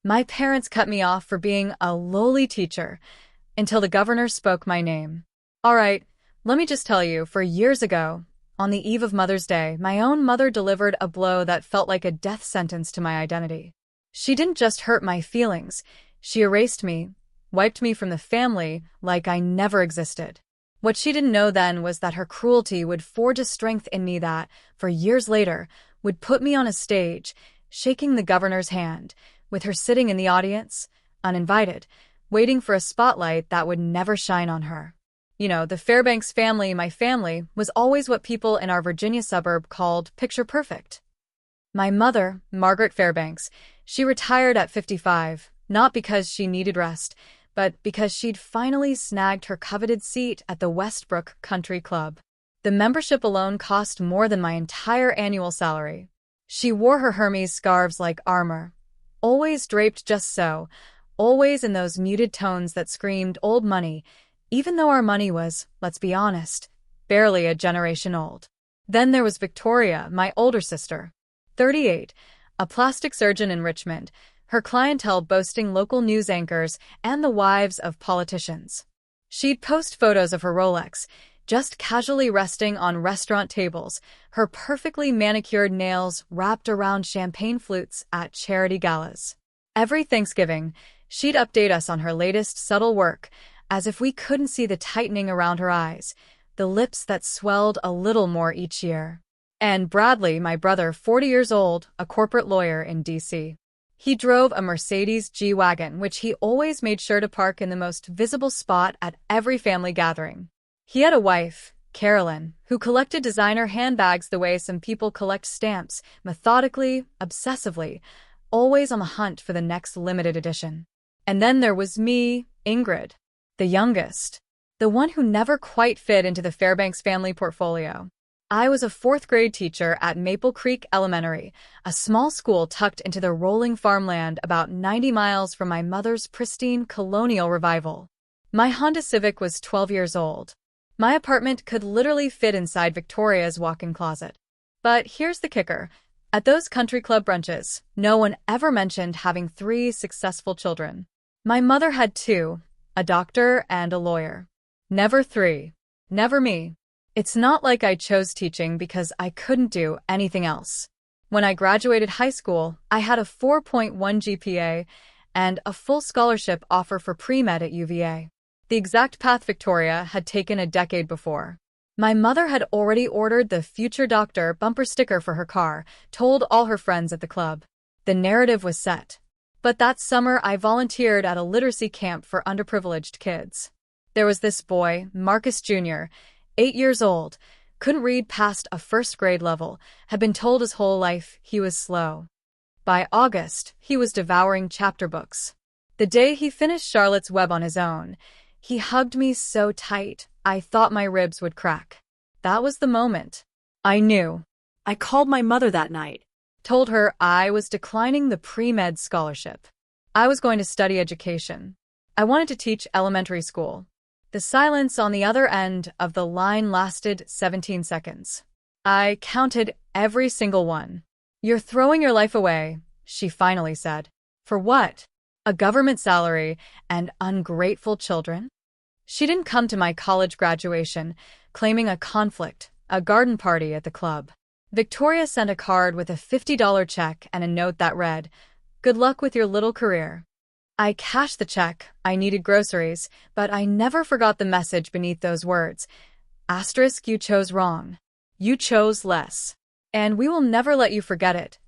My parents cut me off for being a lowly teacher until the governor spoke my name. All right, let me just tell you, for years ago, on the eve of Mother's Day, my own mother delivered a blow that felt like a death sentence to my identity. She didn't just hurt my feelings, she erased me, wiped me from the family like I never existed. What she didn't know then was that her cruelty would forge a strength in me that, for years later, would put me on a stage, shaking the governor's hand, with her sitting in the audience, uninvited, waiting for a spotlight that would never shine on her. You know, the Fairbanks family, my family, was always what people in our Virginia suburb called picture perfect. My mother, Margaret Fairbanks, she retired at 55, not because she needed rest, but because she'd finally snagged her coveted seat at the Westbrook Country Club. The membership alone cost more than my entire annual salary. She wore her Hermes scarves like armor, always draped just so, always in those muted tones that screamed old money, even though our money was, let's be honest, barely a generation old. Then there was Victoria, my older sister, 38, a plastic surgeon in Richmond, her clientele boasting local news anchors and the wives of politicians. She'd post photos of her Rolex, just casually resting on restaurant tables, her perfectly manicured nails wrapped around champagne flutes at charity galas. Every Thanksgiving, she'd update us on her latest subtle work, as if we couldn't see the tightening around her eyes, the lips that swelled a little more each year. And Bradley, my brother, 40 years old, a corporate lawyer in D.C. He drove a Mercedes G-Wagon, which he always made sure to park in the most visible spot at every family gathering. He had a wife, Carolyn, who collected designer handbags the way some people collect stamps, methodically, obsessively, always on the hunt for the next limited edition. And then there was me, Ingrid, the youngest, the one who never quite fit into the Fairbanks family portfolio. I was a fourth-grade teacher at Maple Creek Elementary, a small school tucked into the rolling farmland about 90 miles from my mother's pristine colonial revival. My Honda Civic was 12 years old. My apartment could literally fit inside Victoria's walk-in closet. But here's the kicker. At those country club brunches, no one ever mentioned having 3 successful children. My mother had 2, a doctor and a lawyer. Never 3. Never me. It's not like I chose teaching because I couldn't do anything else. When I graduated high school, I had a 4.1 GPA and a full scholarship offer for pre-med at UVA, the exact path Victoria had taken a decade before. My mother had already ordered the future doctor bumper sticker for her car, told all her friends at the club. The narrative was set. But that summer, I volunteered at a literacy camp for underprivileged kids. There was this boy, Marcus Jr., 8 years old, couldn't read past a first-grade level, had been told his whole life he was slow. By August, he was devouring chapter books. The day he finished Charlotte's Web on his own, he hugged me so tight, I thought my ribs would crack. That was the moment. I knew. I called my mother that night, told her I was declining the pre-med scholarship. I was going to study education. I wanted to teach elementary school. The silence on the other end of the line lasted 17 seconds. I counted every single one. "You're throwing your life away," she finally said. "For what? A government salary and ungrateful children?" She didn't come to my college graduation, claiming a conflict, a garden party at the club. Victoria sent a card with a $50 check and a note that read, "Good luck with your little career." I cashed the check, I needed groceries, but I never forgot the message beneath those words. Asterisk, you chose wrong. You chose less. And we will never let you forget it.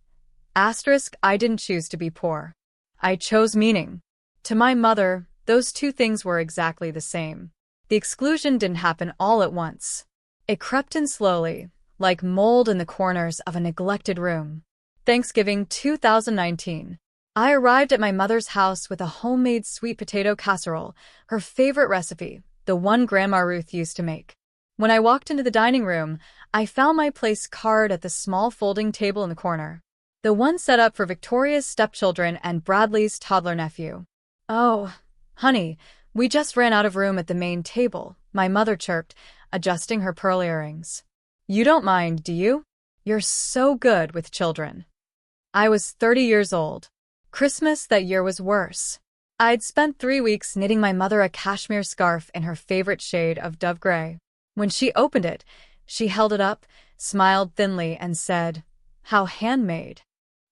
Asterisk, I didn't choose to be poor. I chose meaning. To my mother, those 2 things were exactly the same. The exclusion didn't happen all at once. It crept in slowly, like mold in the corners of a neglected room. Thanksgiving 2019. I arrived at my mother's house with a homemade sweet potato casserole, her favorite recipe, the one Grandma Ruth used to make. When I walked into the dining room, I found my place card at the small folding table in the corner, the one set up for Victoria's stepchildren and Bradley's toddler nephew. "Oh, honey, we just ran out of room at the main table," my mother chirped, adjusting her pearl earrings. "You don't mind, do you? You're so good with children." I was 30 years old. Christmas that year was worse. I'd spent 3 weeks knitting my mother a cashmere scarf in her favorite shade of dove gray. When she opened it, she held it up, smiled thinly, and said, "How handmade."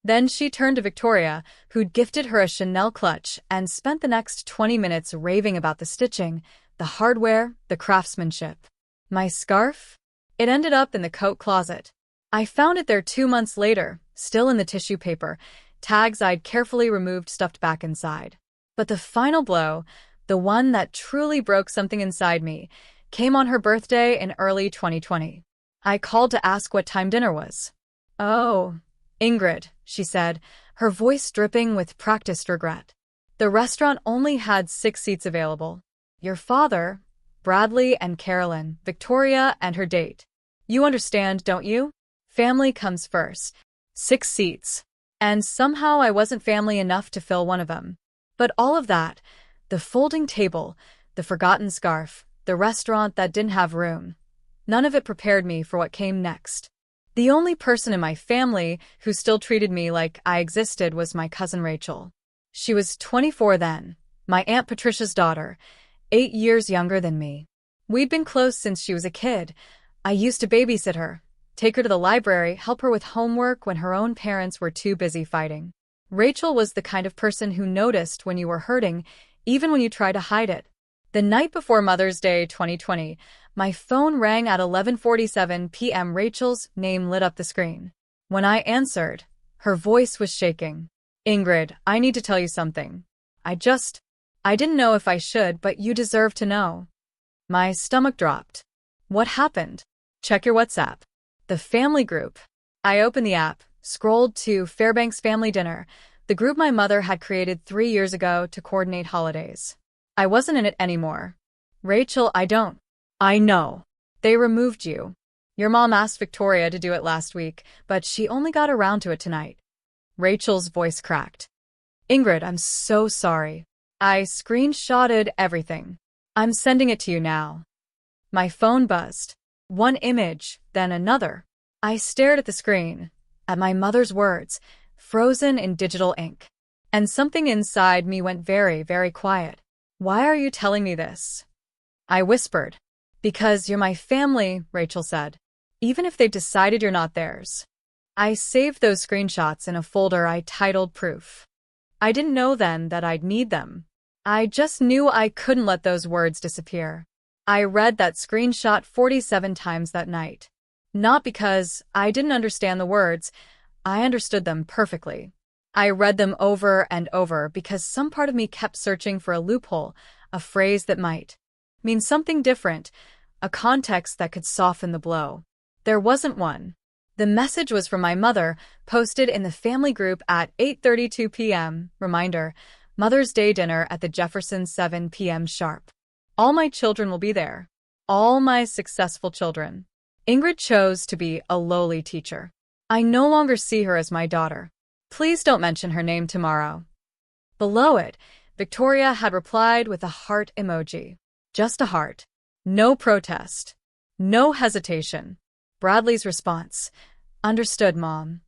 Then she turned to Victoria, who'd gifted her a Chanel clutch, and spent the next 20 minutes raving about the stitching, the hardware, the craftsmanship. My scarf? It ended up in the coat closet. I found it there 2 months later, still in the tissue paper, tags I'd carefully removed stuffed back inside. But the final blow, the one that truly broke something inside me, came on her birthday in early 2020. I called to ask what time dinner was. "Oh, Ingrid," she said, her voice dripping with practiced regret. "The restaurant only had 6 seats available. Your father, Bradley and Carolyn, Victoria and her date. You understand, don't you? Family comes first. 6 seats. And somehow I wasn't family enough to fill one of them. But all of that, the folding table, the forgotten scarf, the restaurant that didn't have room, none of it prepared me for what came next. The only person in my family who still treated me like I existed was my cousin Rachel. She was 24 then, my Aunt Patricia's daughter, 8 years younger than me. We'd been close since she was a kid. I used to babysit her, take her to the library, help her with homework when her own parents were too busy fighting. Rachel was the kind of person who noticed when you were hurting, even when you tried to hide it. The night before Mother's Day 2020, my phone rang at 11:47 p.m. Rachel's name lit up the screen. When I answered, her voice was shaking. "Ingrid, I need to tell you something. I didn't know if I should, but you deserve to know." My stomach dropped. "What happened?" "Check your WhatsApp." The family group. I opened the app, scrolled to Fairbanks Family Dinner, the group my mother had created 3 years ago to coordinate holidays. I wasn't in it anymore. "Rachel, I know. They removed you. Your mom asked Victoria to do it last week, but she only got around to it tonight." Rachel's voice cracked. "Ingrid, I'm so sorry. I screenshotted everything. I'm sending it to you now." My phone buzzed. One image, then another. I stared at the screen, at my mother's words, frozen in digital ink. And something inside me went very, very quiet. "Why are you telling me this?" I whispered. "Because you're my family," Rachel said. "Even if they've decided you're not theirs." I saved those screenshots in a folder I titled Proof. I didn't know then that I'd need them. I just knew I couldn't let those words disappear. I read that screenshot 47 times that night. Not because I didn't understand the words, I understood them perfectly. I read them over and over because some part of me kept searching for a loophole, a phrase that might mean something different, a context that could soften the blow. There wasn't one. The message was from my mother, posted in the family group at 8:32 p.m. Reminder, Mother's Day dinner at the Jeffersons 7 p.m. sharp. All my children will be there. All my successful children. Ingrid chose to be a lowly teacher. I no longer see her as my daughter. Please don't mention her name tomorrow. Below it, Victoria had replied with a heart emoji. Just a heart. No protest. No hesitation. Bradley's response. "Understood, Mom."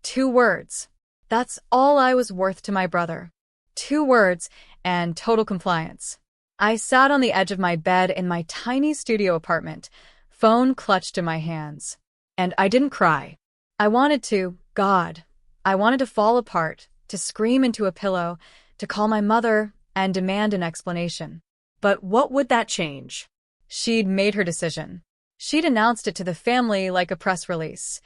2 words. That's all I was worth to my brother. 2 words, and total compliance. I sat on the edge of my bed in my tiny studio apartment, phone clutched in my hands. And I didn't cry. I wanted to, God. I wanted to fall apart, to scream into a pillow, to call my mother and demand an explanation. But what would that change? She'd made her decision. She'd announced it to the family like a press release.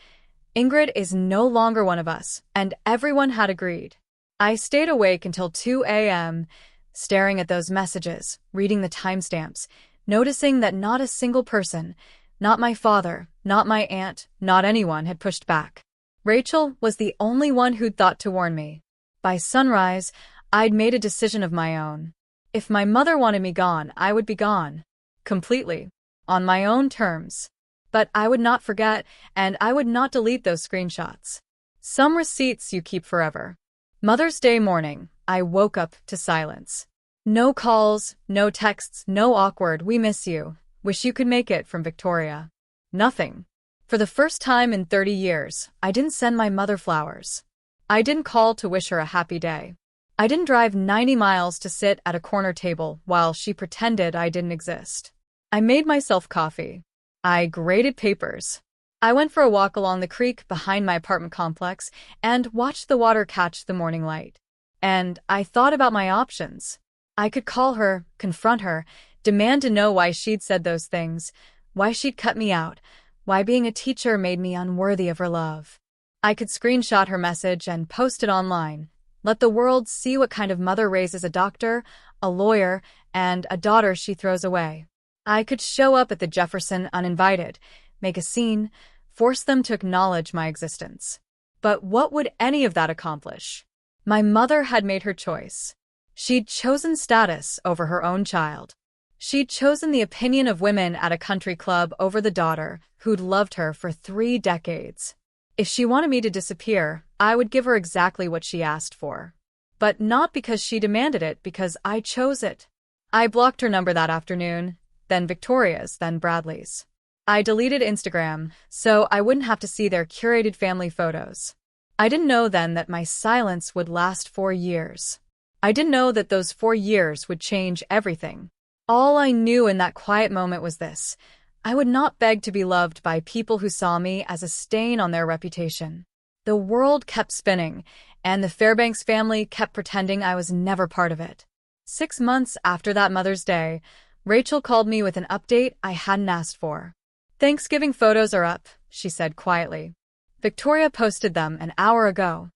Ingrid is no longer one of us, and everyone had agreed. I stayed awake until 2 a.m., staring at those messages, reading the timestamps, noticing that not a single person, not my father, not my aunt, not anyone had pushed back. Rachel was the only one who'd thought to warn me. By sunrise, I'd made a decision of my own. If my mother wanted me gone, I would be gone. Completely. On my own terms. But I would not forget, and I would not delete those screenshots. Some receipts you keep forever. Mother's Day morning, I woke up to silence. No calls, no texts, no awkward "we miss you, wish you could make it" from Victoria. Nothing. For the first time in 30 years, I didn't send my mother flowers. I didn't call to wish her a happy day. I didn't drive 90 miles to sit at a corner table while she pretended I didn't exist. I made myself coffee. I graded papers. I went for a walk along the creek behind my apartment complex and watched the water catch the morning light. And I thought about my options. I could call her, confront her, demand to know why she'd said those things, why she'd cut me out, why being a teacher made me unworthy of her love. I could screenshot her message and post it online. Let the world see what kind of mother raises a doctor, a lawyer, and a daughter she throws away. I could show up at the Jefferson uninvited, make a scene, force them to acknowledge my existence. But what would any of that accomplish? My mother had made her choice. She'd chosen status over her own child. She'd chosen the opinion of women at a country club over the daughter who'd loved her for 3 decades. If she wanted me to disappear, I would give her exactly what she asked for. But not because she demanded it, because I chose it. I blocked her number that afternoon, then Victoria's, then Bradley's. I deleted Instagram, so I wouldn't have to see their curated family photos. I didn't know then that my silence would last 4 years. I didn't know that those 4 years would change everything. All I knew in that quiet moment was this: I would not beg to be loved by people who saw me as a stain on their reputation. The world kept spinning, and the Fairbanks family kept pretending I was never part of it. 6 months after that Mother's Day, Rachel called me with an update I hadn't asked for. "Thanksgiving photos are up," she said quietly. "Victoria posted them an hour ago."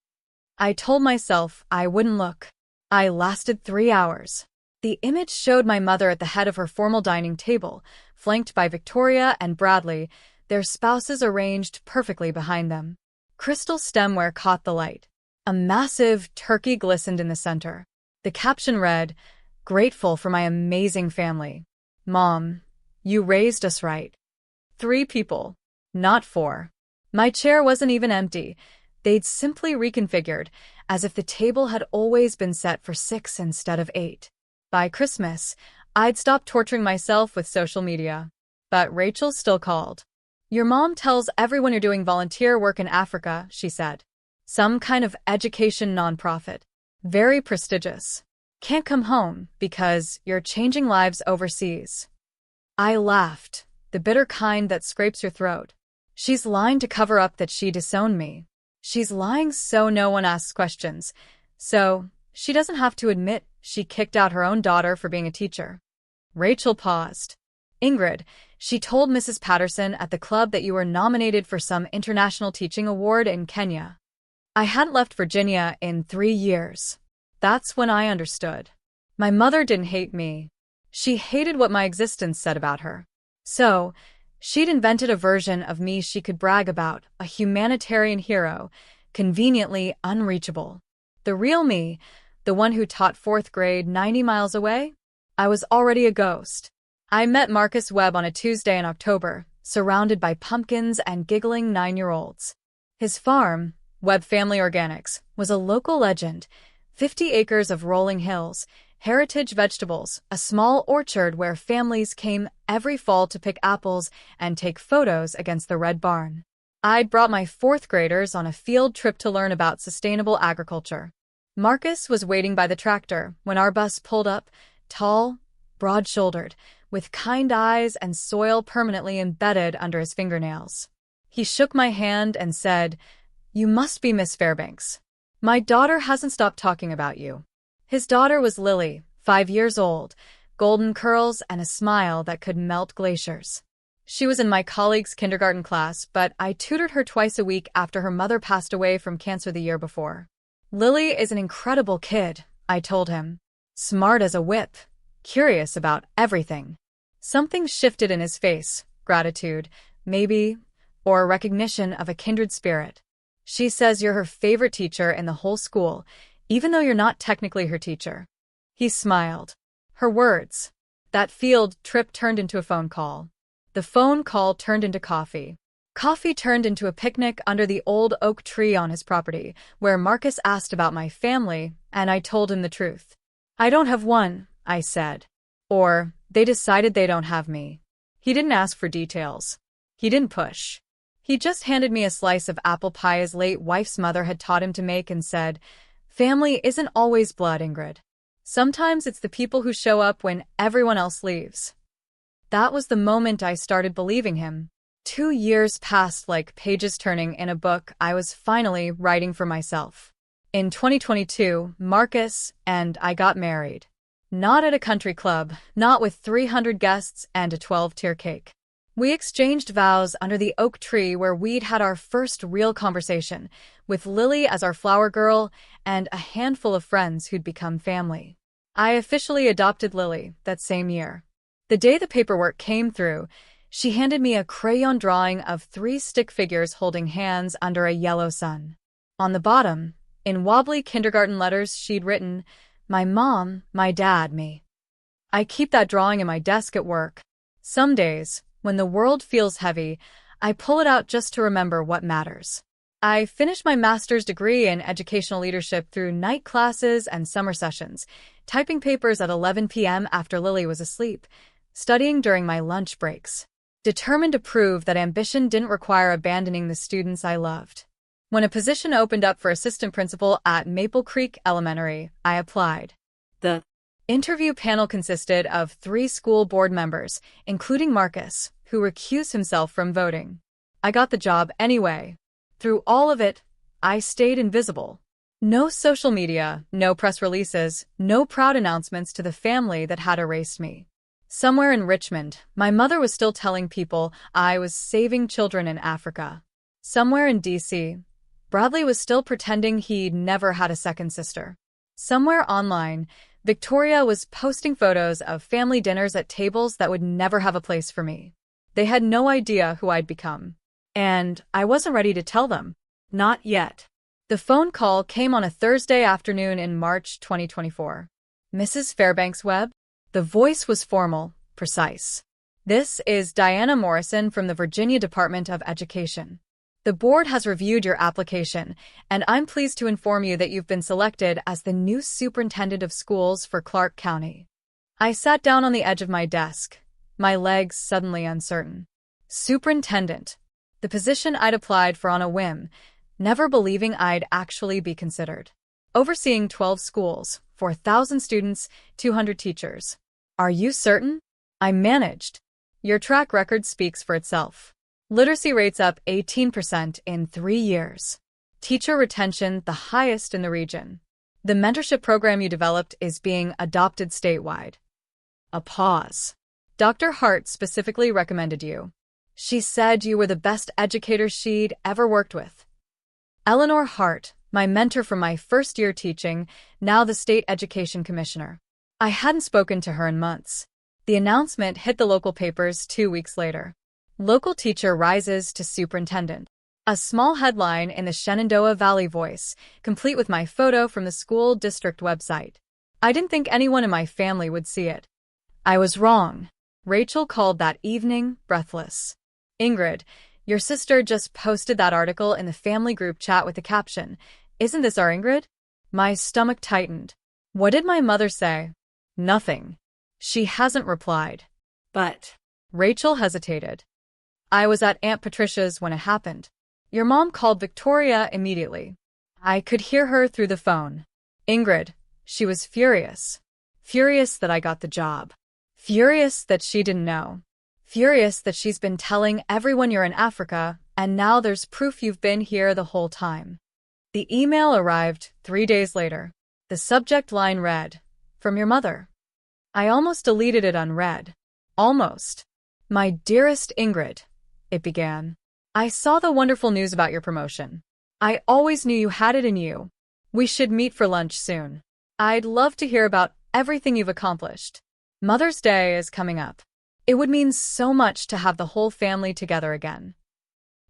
I told myself I wouldn't look. I lasted 3 hours. The image showed my mother at the head of her formal dining table, flanked by Victoria and Bradley, their spouses arranged perfectly behind them. Crystal stemware caught the light. A massive turkey glistened in the center. The caption read, "Grateful for my amazing family. Mom, you raised us right." 3 people, not 4. My chair wasn't even empty. They'd simply reconfigured, as if the table had always been set for 6 instead of 8. By Christmas, I'd stopped torturing myself with social media. But Rachel still called. "Your mom tells everyone you're doing volunteer work in Africa," she said. "Some kind of education nonprofit. Very prestigious. Can't come home because you're changing lives overseas." I laughed, the bitter kind that scrapes your throat. She's lying to cover up that she disowned me. She's lying so no one asks questions. So she doesn't have to admit she kicked out her own daughter for being a teacher. Rachel paused. "Ingrid, she told Mrs. Patterson at the club that you were nominated for some international teaching award in Kenya." I hadn't left Virginia in 3 years. That's when I understood. My mother didn't hate me. She hated what my existence said about her. So, she'd invented a version of me she could brag about, a humanitarian hero, conveniently unreachable. The real me, the one who taught 4th grade 90 miles away? I was already a ghost. I met Marcus Webb on a Tuesday in October, surrounded by pumpkins and giggling 9-year-olds. His farm, Webb Family Organics, was a local legend. 50 acres of rolling hills, heritage vegetables, a small orchard where families came every fall to pick apples and take photos against the red barn. I'd brought my 4th graders on a field trip to learn about sustainable agriculture. Marcus was waiting by the tractor when our bus pulled up, tall, broad-shouldered, with kind eyes and soil permanently embedded under his fingernails. He shook my hand and said, "You must be Miss Fairbanks. My daughter hasn't stopped talking about you." His daughter was Lily, 5 years old, golden curls and a smile that could melt glaciers. She was in my colleague's kindergarten class, but I tutored her twice a week after her mother passed away from cancer the year before. "Lily is an incredible kid," I told him. "Smart as a whip, curious about everything." Something shifted in his face, gratitude, maybe, or recognition of a kindred spirit. "She says you're her favorite teacher in the whole school, even though you're not technically her teacher." He smiled. Her words. That field trip turned into a phone call. The phone call turned into coffee. Coffee turned into a picnic under the old oak tree on his property, where Marcus asked about my family, and I told him the truth. "I don't have one," I said. Or, "They decided they don't have me." He didn't ask for details. He didn't push. He just handed me a slice of apple pie his late wife's mother had taught him to make and said, "Family isn't always blood, Ingrid. Sometimes it's the people who show up when everyone else leaves." That was the moment I started believing him. 2 years passed like pages turning in a book I was finally writing for myself. In 2022, Marcus and I got married. Not at a country club, not with 300 guests and a 12-tier cake. We exchanged vows under the oak tree where we'd had our first real conversation, with Lily as our flower girl and a handful of friends who'd become family. I officially adopted Lily that same year. The day the paperwork came through, she handed me a crayon drawing of 3 stick figures holding hands under a yellow sun. On the bottom, in wobbly kindergarten letters, she'd written, "My mom, my dad, me." I keep that drawing in my desk at work. Some days, when the world feels heavy, I pull it out just to remember what matters. I finished my master's degree in educational leadership through night classes and summer sessions, typing papers at 11 p.m. after Lily was asleep, studying during my lunch breaks, determined to prove that ambition didn't require abandoning the students I loved. When a position opened up for assistant principal at Maple Creek Elementary, I applied. The interview panel consisted of 3 school board members, including Marcus, who recused himself from voting. I got the job anyway. Through all of it, I stayed invisible. No social media, no press releases, no proud announcements to the family that had erased me. Somewhere in Richmond, my mother was still telling people I was saving children in Africa. Somewhere in D.C., Bradley was still pretending he'd never had a second sister. Somewhere online, Victoria was posting photos of family dinners at tables that would never have a place for me. They had no idea who I'd become. And I wasn't ready to tell them. Not yet. The phone call came on a Thursday afternoon in March 2024. "Mrs. Fairbanks Webb?" The voice was formal, precise. "This is Diana Morrison from the Virginia Department of Education. The board has reviewed your application, and I'm pleased to inform you that you've been selected as the new superintendent of schools for Clark County." I sat down on the edge of my desk, my legs suddenly uncertain. Superintendent. The position I'd applied for on a whim, never believing I'd actually be considered. Overseeing 12 schools, 4,000 students, 200 teachers. "Are you certain?" I managed. "Your track record speaks for itself. Literacy rates up 18% in 3 years. Teacher retention the highest in the region. The mentorship program you developed is being adopted statewide." A pause. "Dr. Hart specifically recommended you. She said you were the best educator she'd ever worked with." Eleanor Hart, my mentor from my first year teaching, now the state education commissioner. I hadn't spoken to her in months. The announcement hit the local papers 2 weeks later. "Local teacher rises to superintendent." A small headline in the Shenandoah Valley Voice, complete with my photo from the school district website. I didn't think anyone in my family would see it. I was wrong. Rachel called that evening, breathless. "Ingrid, your sister just posted that article in the family group chat with the caption, 'Isn't this our Ingrid?'" My stomach tightened. What did my mother say? Nothing. She hasn't replied. But Rachel hesitated. "I was at Aunt Patricia's when it happened. Your mom called Victoria immediately. I could hear her through the phone. Ingrid, she was furious. Furious that I got the job. Furious that she didn't know. Furious that she's been telling everyone you're in Africa, and now there's proof you've been here the whole time." The email arrived 3 days later. The subject line read, "From your mother." I almost deleted it unread. Almost. "My dearest Ingrid," it began. "I saw the wonderful news about your promotion. I always knew you had it in you. We should meet for lunch soon. I'd love to hear about everything you've accomplished. Mother's Day is coming up. It would mean so much to have the whole family together again."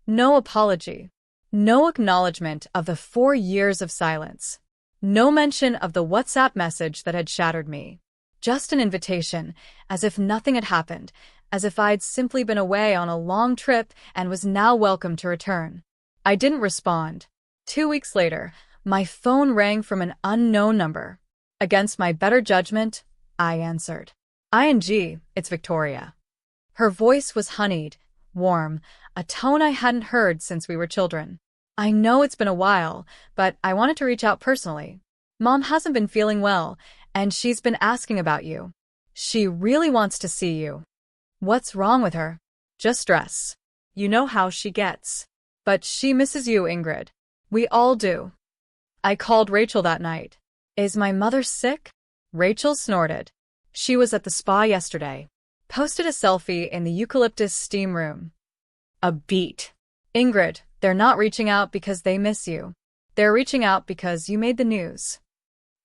No apology. No acknowledgement of the 4 years of silence. No mention of the WhatsApp message that had shattered me. Just an invitation, as if nothing had happened, as if I'd simply been away on a long trip and was now welcome to return. I didn't respond. 2 weeks later, my phone rang from an unknown number. Against my better judgment, I answered. "ING, it's Victoria." Her voice was honeyed, warm, a tone I hadn't heard since we were children. I know it's been a while, but I wanted to reach out personally. Mom hasn't been feeling well, and she's been asking about you. She really wants to see you. What's wrong with her? Just stress. You know how she gets. But she misses you, Ingrid. We all do. I called Rachel that night. Is my mother sick? Rachel snorted. She was at the spa yesterday. Posted a selfie in the eucalyptus steam room. A beat. Ingrid, they're not reaching out because they miss you. They're reaching out because you made the news.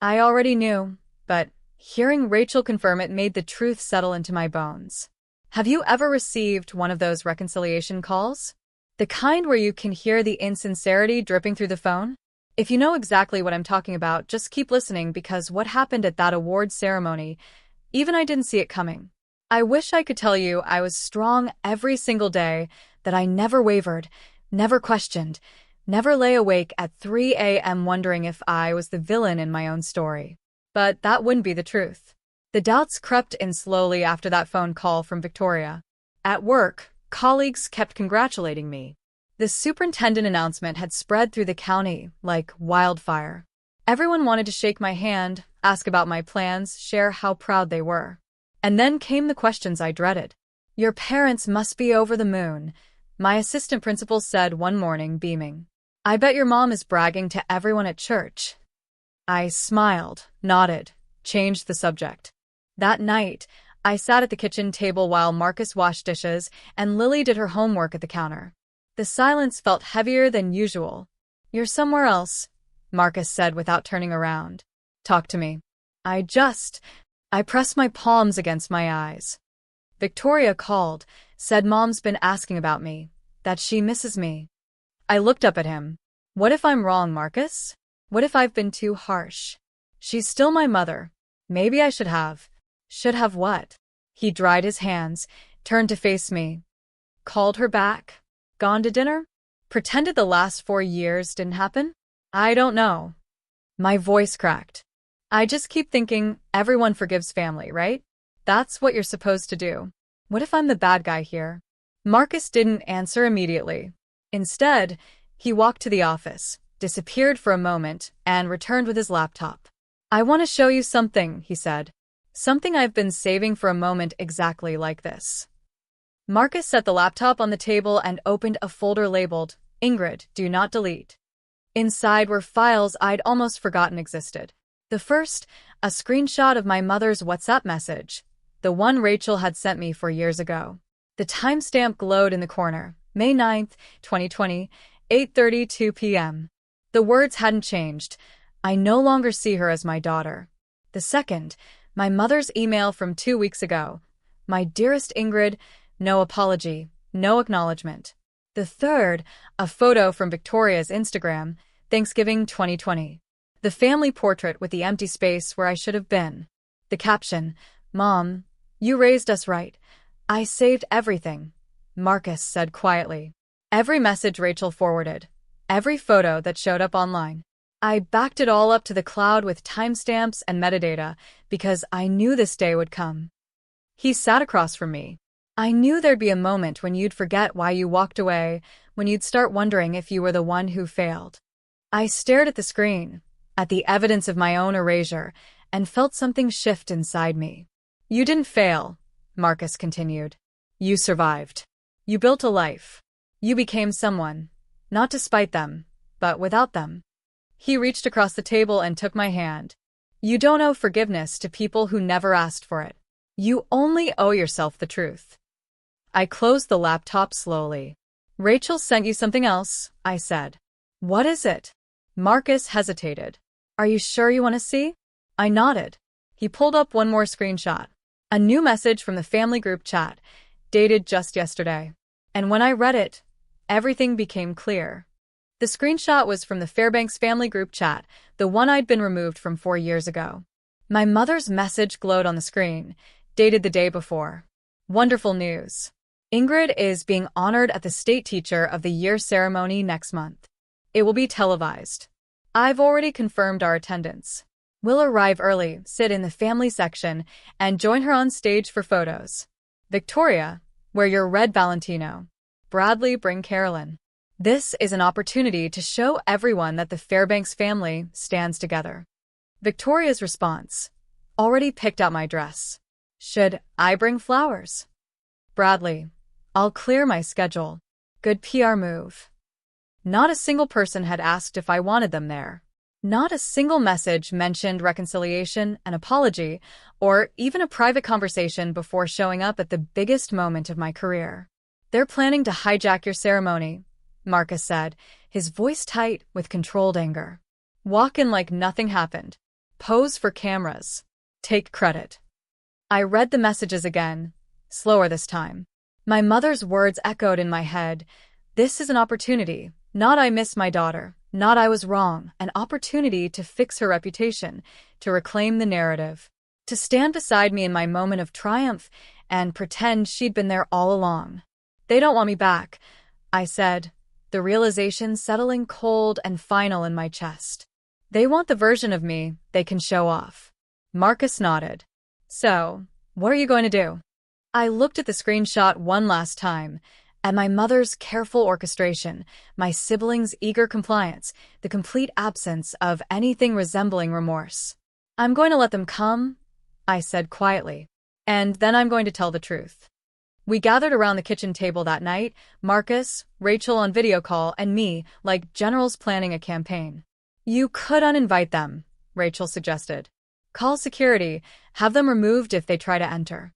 I already knew, but hearing Rachel confirm it made the truth settle into my bones. Have you ever received one of those reconciliation calls? The kind where you can hear the insincerity dripping through the phone? If you know exactly what I'm talking about, just keep listening because what happened at that award ceremony, even I didn't see it coming. I wish I could tell you I was strong every single day, that I never wavered, never questioned, never lay awake at 3 a.m. wondering if I was the villain in my own story. But that wouldn't be the truth. The doubts crept in slowly after that phone call from Victoria. At work, colleagues kept congratulating me. The superintendent announcement had spread through the county like wildfire. Everyone wanted to shake my hand, ask about my plans, share how proud they were. And then came the questions I dreaded. Your parents must be over the moon, my assistant principal said one morning, beaming. I bet your mom is bragging to everyone at church. I smiled, nodded, changed the subject. That night, I sat at the kitchen table while Marcus washed dishes and Lily did her homework at the counter. The silence felt heavier than usual. You're somewhere else, Marcus said without turning around. Talk to me. I pressed my palms against my eyes. Victoria called, said Mom's been asking about me, that she misses me. I looked up at him. What if I'm wrong, Marcus? What if I've been too harsh? She's still my mother. Maybe I should have. Should have what? He dried his hands, turned to face me. Called her back? Gone to dinner? Pretended the last 4 years didn't happen? I don't know. My voice cracked. I just keep thinking everyone forgives family, right? That's what you're supposed to do. What if I'm the bad guy here? Marcus didn't answer immediately. Instead, he walked to the office, disappeared for a moment, and returned with his laptop. I want to show you something, he said. Something I've been saving for a moment exactly like this. Marcus set the laptop on the table and opened a folder labeled, Ingrid, do not delete. Inside were files I'd almost forgotten existed. The first, a screenshot of my mother's WhatsApp message, the one Rachel had sent me 4 years ago. The timestamp glowed in the corner, May 9th, 2020, 8:32 p.m. The words hadn't changed. I no longer see her as my daughter. The second, my mother's email from 2 weeks ago. My dearest Ingrid, no apology, no acknowledgement. The third, a photo from Victoria's Instagram, Thanksgiving 2020. The family portrait with the empty space where I should have been. The caption, Mom, you raised us right. I saved everything, Marcus said quietly. Every message Rachel forwarded, every photo that showed up online. I backed it all up to the cloud with timestamps and metadata because I knew this day would come. He sat across from me. I knew there'd be a moment when you'd forget why you walked away, when you'd start wondering if you were the one who failed. I stared at the screen, at the evidence of my own erasure, and felt something shift inside me. You didn't fail, Marcus continued. You survived. You built a life. You became someone, not despite them, but without them. He reached across the table and took my hand. You don't owe forgiveness to people who never asked for it. You only owe yourself the truth. I closed the laptop slowly. Rachel sent you something else, I said. What is it? Marcus hesitated. Are you sure you want to see? I nodded. He pulled up one more screenshot. A new message from the family group chat, dated just yesterday. And when I read it, everything became clear. The screenshot was from the Fairbanks family group chat, the one I'd been removed from 4 years ago. My mother's message glowed on the screen, dated the day before. Wonderful news. Ingrid is being honored at the State Teacher of the Year ceremony next month. It will be televised. I've already confirmed our attendance. We'll arrive early, sit in the family section, and join her on stage for photos. Victoria, wear your red Valentino. Bradley, bring Carolyn. This is an opportunity to show everyone that the Fairbanks family stands together. Victoria's response. Already picked out my dress. Should I bring flowers? Bradley. I'll clear my schedule. Good PR move. Not a single person had asked if I wanted them there. Not a single message mentioned reconciliation, an apology, or even a private conversation before showing up at the biggest moment of my career. They're planning to hijack your ceremony, Marcus said, his voice tight with controlled anger. Walk in like nothing happened. Pose for cameras. Take credit. I read the messages again, slower this time. My mother's words echoed in my head. This is an opportunity, not I miss my daughter, not I was wrong, an opportunity to fix her reputation, to reclaim the narrative, to stand beside me in my moment of triumph and pretend she'd been there all along. They don't want me back, I said, the realization settling cold and final in my chest. They want the version of me they can show off. Marcus nodded. So, what are you going to do? I looked at the screenshot one last time, at my mother's careful orchestration, my siblings' eager compliance, the complete absence of anything resembling remorse. I'm going to let them come, I said quietly, and then I'm going to tell the truth. We gathered around the kitchen table that night, Marcus, Rachel on video call, and me, like generals planning a campaign. You could uninvite them, Rachel suggested. Call security, have them removed if they try to enter.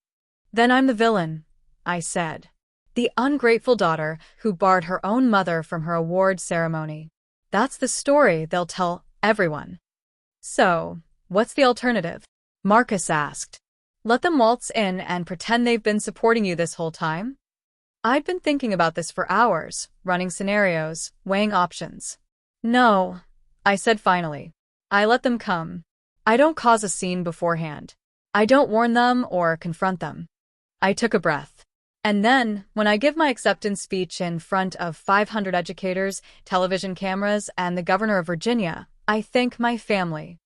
Then I'm the villain, I said. The ungrateful daughter who barred her own mother from her award ceremony. That's the story they'll tell everyone. So, what's the alternative? Marcus asked. Let them waltz in and pretend they've been supporting you this whole time? I'd been thinking about this for hours, running scenarios, weighing options. No, I said finally. I let them come. I don't cause a scene beforehand. I don't warn them or confront them. I took a breath. And then, when I give my acceptance speech in front of 500 educators, television cameras, and the governor of Virginia, I thank my family.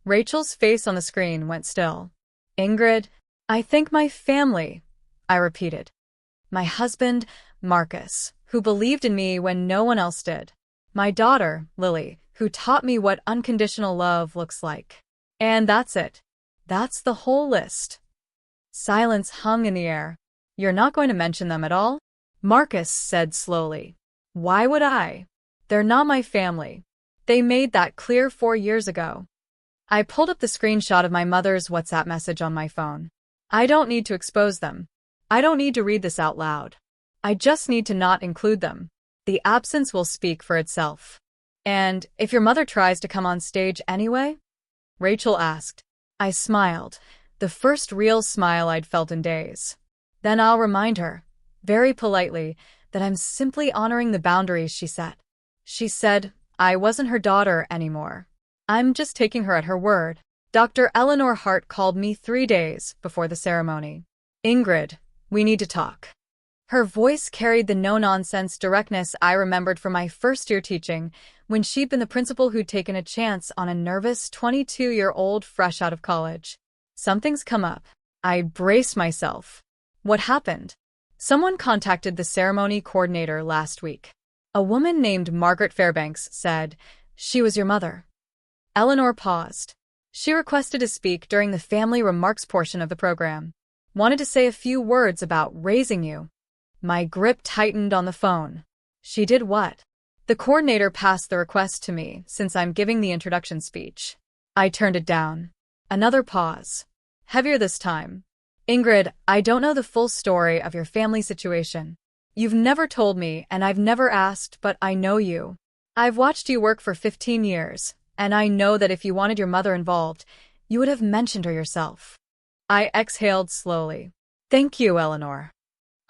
Rachel's face on the screen went still. Ingrid, I thank my family, I repeated. My husband, Marcus, who believed in me when no one else did. My daughter, Lily, who taught me what unconditional love looks like. And that's it. That's the whole list. Silence hung in the air. You're not going to mention them at all? Marcus said slowly. Why would I? They're not my family. They made that clear 4 years ago. I pulled up the screenshot of my mother's WhatsApp message on my phone. I don't need to expose them. I don't need to read this out loud. I just need to not include them. The absence will speak for itself. And if your mother tries to come on stage anyway? Rachel asked. I smiled, the first real smile I'd felt in days. Then I'll remind her, very politely, that I'm simply honoring the boundaries she set. She said I wasn't her daughter anymore. I'm just taking her at her word. Dr. Eleanor Hart called me 3 days before the ceremony. Ingrid, we need to talk. Her voice carried the no-nonsense directness I remembered from my first year teaching, when she'd been the principal who'd taken a chance on a nervous 22-year-old fresh out of college. Something's come up. I braced myself. What happened? Someone contacted the ceremony coordinator last week. A woman named Margaret Fairbanks said, she was your mother. Eleanor paused. She requested to speak during the family remarks portion of the program. Wanted to say a few words about raising you. My grip tightened on the phone. She did what? The coordinator passed the request to me since I'm giving the introduction speech. I turned it down. Another pause. Heavier this time. Ingrid, I don't know the full story of your family situation. You've never told me, and I've never asked, but I know you. I've watched you work for 15 years, and I know that if you wanted your mother involved, you would have mentioned her yourself. I exhaled slowly. Thank you, Eleanor.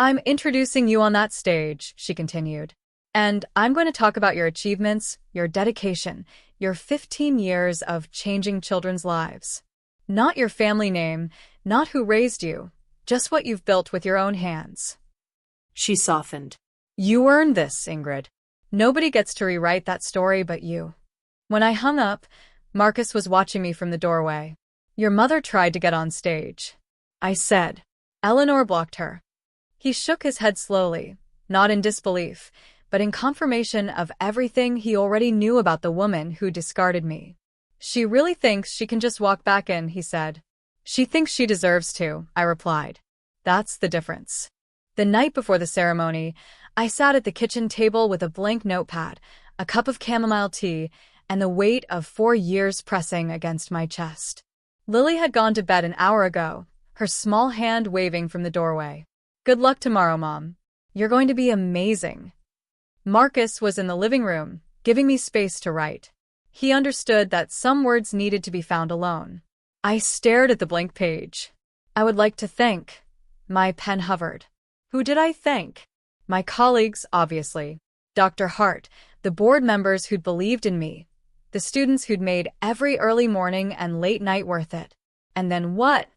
I'm introducing you on that stage, she continued. And I'm going to talk about your achievements, your dedication, your 15 years of changing children's lives. Not your family name, not who raised you, just what you've built with your own hands. She softened. You earned this, Ingrid. Nobody gets to rewrite that story but you. When I hung up, Marcus was watching me from the doorway. Your mother tried to get on stage. I said. Eleanor blocked her. He shook his head slowly. not in disbelief, but in confirmation of everything he already knew about the woman who discarded me. "She really thinks she can just walk back in," he said. "She thinks she deserves to," I replied. "That's the difference." The night before the ceremony, I sat at the kitchen table with a blank notepad, a cup of chamomile tea, and the weight of 4 years pressing against my chest. Lily had gone to bed an hour ago, her small hand waving from the doorway. "Good luck tomorrow, Mom. You're going to be amazing." Marcus was in the living room, giving me space to write. He understood that some words needed to be found alone. I stared at the blank page. "I would like to thank." My pen hovered. Who did I thank? My colleagues, obviously. Dr. Hart, the board members who'd believed in me, the students who'd made every early morning and late night worth it. And then what?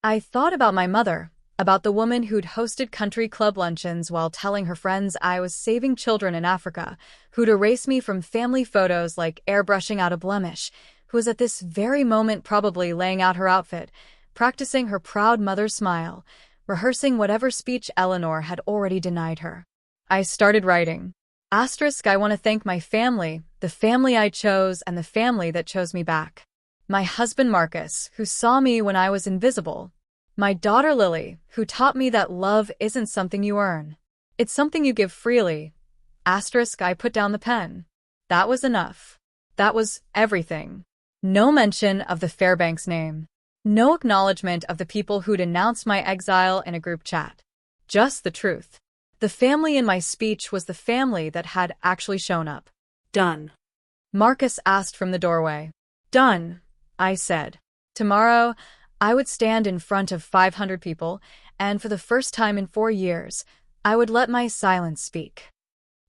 I thought about my mother, about the woman who'd hosted country club luncheons while telling her friends I was saving children in Africa, who'd erase me from family photos like airbrushing out a blemish, who was at this very moment probably laying out her outfit, practicing her proud mother's smile, rehearsing whatever speech Eleanor had already denied her. I started writing. Asterisk, I want to thank my family, the family I chose and the family that chose me back. My husband Marcus, who saw me when I was invisible. My daughter Lily, who taught me that love isn't something you earn. It's something you give freely. Asterisk, I put down the pen. That was enough. That was everything. No mention of the Fairbanks name. No acknowledgement of the people who'd announced my exile in a group chat. Just the truth. The family in my speech was the family that had actually shown up. Done. Marcus asked from the doorway. Done, I said. Tomorrow, I would stand in front of 500 people, and for the first time in 4 years, I would let my silence speak.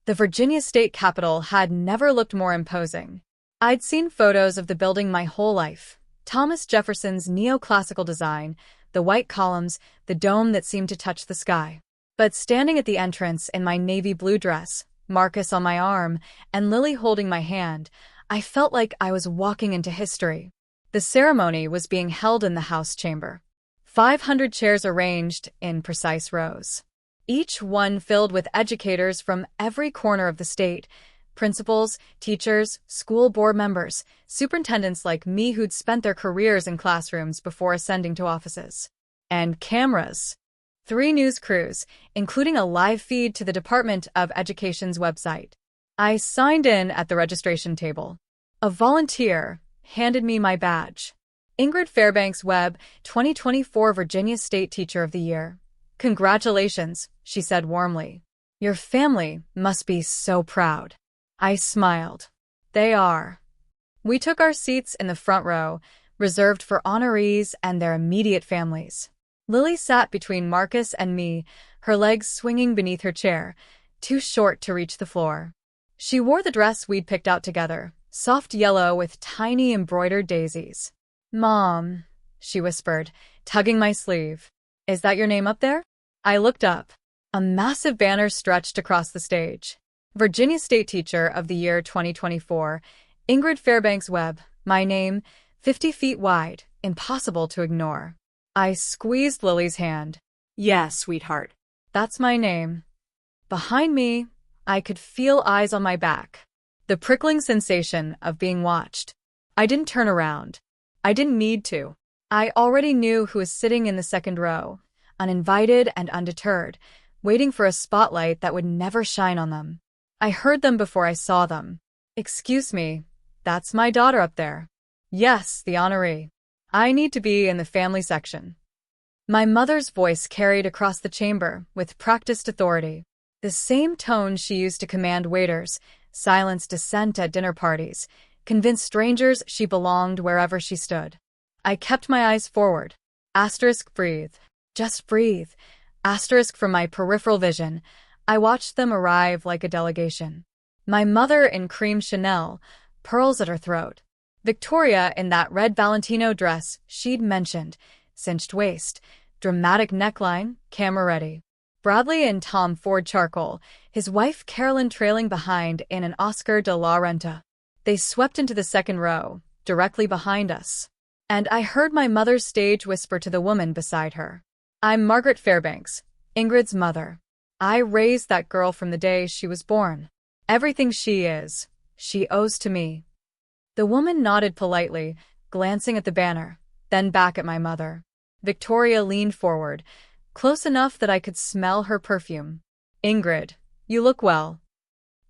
The Virginia state capitol had never looked more imposing. I'd seen photos of the building my whole life. Thomas Jefferson's neoclassical design, the white columns, the dome that seemed to touch the sky. But standing at the entrance in my navy blue dress, Marcus on my arm, and Lily holding my hand, I felt like I was walking into history. The ceremony was being held in the House chamber. 500 chairs arranged in precise rows. Each one filled with educators from every corner of the state, principals, teachers, school board members, superintendents like me who'd spent their careers in classrooms before ascending to offices. And cameras. 3 news crews, including a live feed to the Department of Education's website. I signed in at the registration table. A volunteer handed me my badge. Ingrid Fairbanks Webb, 2024 Virginia State Teacher of the Year. Congratulations, she said warmly. Your family must be so proud. I smiled. They are. We took our seats in the front row, reserved for honorees and their immediate families. Lily sat between Marcus and me, her legs swinging beneath her chair, too short to reach the floor. She wore the dress we'd picked out together, soft yellow with tiny embroidered daisies. Mom, she whispered, tugging my sleeve. Is that your name up there? I looked up. A massive banner stretched across the stage. Virginia State Teacher of the Year 2024, Ingrid Fairbanks Webb, my name, 50 feet wide, impossible to ignore. I squeezed Lily's hand. Yes, sweetheart. That's my name. Behind me, I could feel eyes on my back. The prickling sensation of being watched. I didn't turn around. I didn't need to. I already knew who was sitting in the second row, uninvited and undeterred, waiting for a spotlight that would never shine on them. I heard them before I saw them. Excuse me, that's my daughter up there. Yes, the honoree. I need to be in the family section. My mother's voice carried across the chamber with practiced authority. The same tone she used to command waiters, silence dissent at dinner parties, convince strangers she belonged wherever she stood. I kept my eyes forward. Asterisk, breathe. Just breathe. Asterisk from my peripheral vision. I watched them arrive like a delegation. My mother in cream Chanel, pearls at her throat. Victoria in that red Valentino dress she'd mentioned, cinched waist, dramatic neckline, camera ready. Bradley in Tom Ford charcoal, his wife Carolyn trailing behind in an Oscar de la Renta. They swept into the second row, directly behind us. And I heard my mother's stage whisper to the woman beside her. I'm Margaret Fairbanks, Ingrid's mother. I raised that girl from the day she was born. Everything she is, she owes to me." The woman nodded politely, glancing at the banner, then back at my mother. Victoria leaned forward, close enough that I could smell her perfume. "Ingrid, you look well."